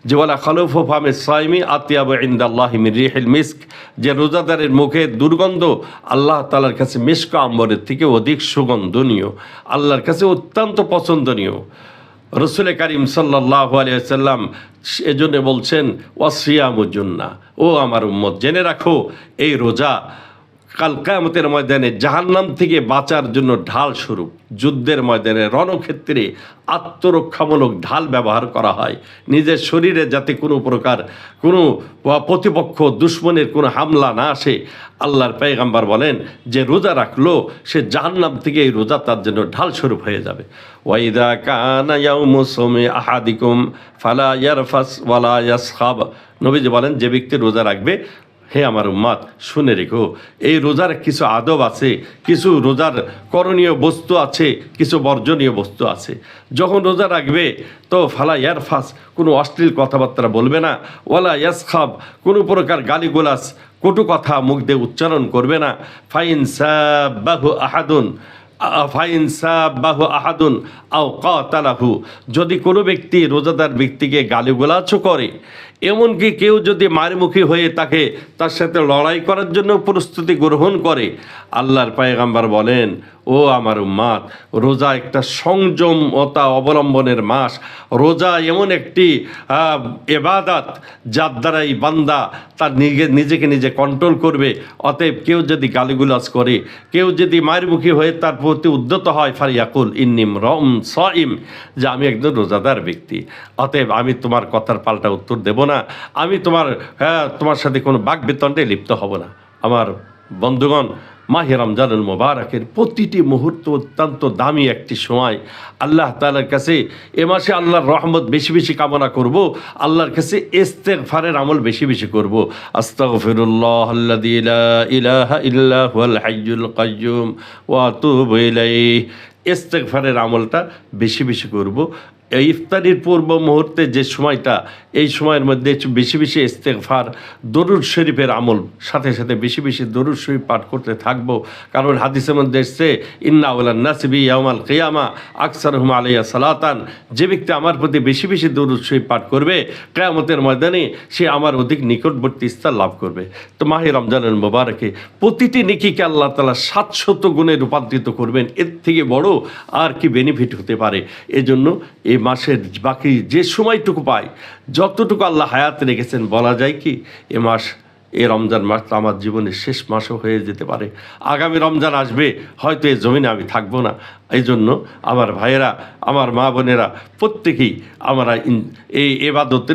যে ওয়ালা খালুফু ফামি সাইমি আতিয়াবু ইনদাল্লাহি মির রিহিল মিস্ক, যে রোজাদারের মুখে দুর্গন্ধ আল্লাহ তাআলার কাছে মিস্ক আম্বরের থেকে অধিক সুগন্ধনীয়, আল্লাহর কাছে অত্যন্ত পছন্দনীয়। রসুল করিম সাল্লাল্লাহু আলাইহি ওয়াসাল্লাম এজন্য বলছেন ওয়াসিয়ামু জুন্নাহ, ও আমার উম্মত জেনে রাখো এই রোজা কাল কিয়ামতের ময়দানে জাহান্নাম থেকে বাঁচার জন্য ঢাল স্বরূপ। যুদ্ধের ময়দানে রণক্ষেত্রে আত্মরক্ষামূলক ঢাল ব্যবহার করা হয়, নিজের শরীরে যাতে কোনো প্রকার কোনো প্রতিপক্ষ দুশ্মনের কোনো হামলা না আসে। আল্লাহর পয়গম্বর বলেন যে রোজা রাখলো সে জাহান্নাম থেকে এই রোজা তার জন্য ঢাল স্বরূপ হয়ে যাবে। ওয়াইদা কানা ইয়াউমু সাওমি আহাদিকুম ফালা ইয়ারফাস ওয়ালা ইয়াসখাব, নবীজি বলেন যে ব্যক্তি রোজা রাখবে, হে আমার উম্মাত শুনে রেখো, এই রোজার কিছু আদব আছে, কিছু রোজার করণীয় বস্তু আছে, কিছু বর্জনীয় বস্তু আছে। যখন রোজা রাখবে তো ফালা ইয়ারফাস, কোনো অশ্লীল কথাবার্তা বলবে না, ওয়ালা ইয়াসখাব, কোনো প্রকার গালিগোলাস কটু কথা মুখ দিয়ে উচ্চারণ করবে না। ফাইন সাবাহু আহাদুন আও কাতালাহু, যদি কোনো ব্যক্তি রোজাদার ব্যক্তিকে গালিগালাজও করে, এমনকি কেউ যদি মারমুখী হয়ে তার সাথে লড়াই করার জন্য প্রস্তুতি গ্রহণ করে, আল্লাহর পয়গম্বর বলেন ও আমার উম্মাত, রোজা একটা সংযমতা অবলম্বনের মাস। রোজা এমন একটি ইবাদত যার দ্বারাই বান্দা তার নিজেকে নিজে কন্ট্রোল করবে। অতএব কেউ যদি গালিগুলাজ করে, কেউ যদি মারমুখী হয়ে তার প্রতি উদ্যত হয়, ফারিয়াকুল ইন্নিম রম সাইম, যে আমি একজন রোজাদার ব্যক্তি, অতএব আমি তোমার কথার পাল্টা উত্তর দেব না, আমি তোমার সাথে কোনো বাকবিতণ্ডে লিপ্ত হব না। আমার বন্ধুগণ, মাহে রমজানুল মুবারকের প্রতিটি মুহূর্ত অত্যন্ত দামি একটি সময়। আল্লাহ তাআলার কাছে এ মাসে আল্লাহর রহমত বেশি বেশি কামনা করব, আল্লাহর কাছে ইস্তেগফারের আমল বেশি বেশি করব। আস্তাগফিরুল্লাহ আল্লাযী লা ইলাহা ইল্লা হুয়াল হাইয়ুল কাইয়্যুম ওয়া আতুবু ইলাইহি, ইস্তেগফারের আমলটা বেশি বেশি করব। এই ইফতারির পূর্ব মুহূর্তে যে সময়টা, এই সময়ের মধ্যে বেশি বেশি ইস্তেগফার, দরুদ শরীফের আমল, সাথে সাথে বেশি বেশি দরুদ শরীফ পাঠ করতে থাকব। কারণ হাদিসের মধ্যে এসছে ইন্না আওয়ালান নাসি বি ইয়াউমাল কিয়ামা আকসারুহুম আলাইয়া সালাতান, যে ব্যক্তি আমার প্রতি বেশি বেশি দরুদ শরীফ পাঠ করবে কিয়ামতের ময়দানে সে আমার অধিক নিকটবর্তী স্থান লাভ করবে। তো মাহে রমজানুল মুবারকে প্রতিটি নেকিকে আল্লাহ তাআলা 700 গুণে রূপান্তরিত করবেন, এর থেকে বড় আর কি বেনিফিট হতে পারে। এজন্য এই মাসের বাকি যে সময়টুকু পাই, যতটুকু আল্লাহ হায়াত রেখেছেন, বলা যায় কি এ রমজান মাস তো আমার জীবনের শেষ মাসও হয়ে যেতে পারে। আগামী রমজান আসবে, হয়তো এই জমিনে আমি থাকবো না। এই জন্য আমার ভাইয়েরা, আমার মা বোনেরা, প্রত্যেকেই আমরা এই ইবাদতের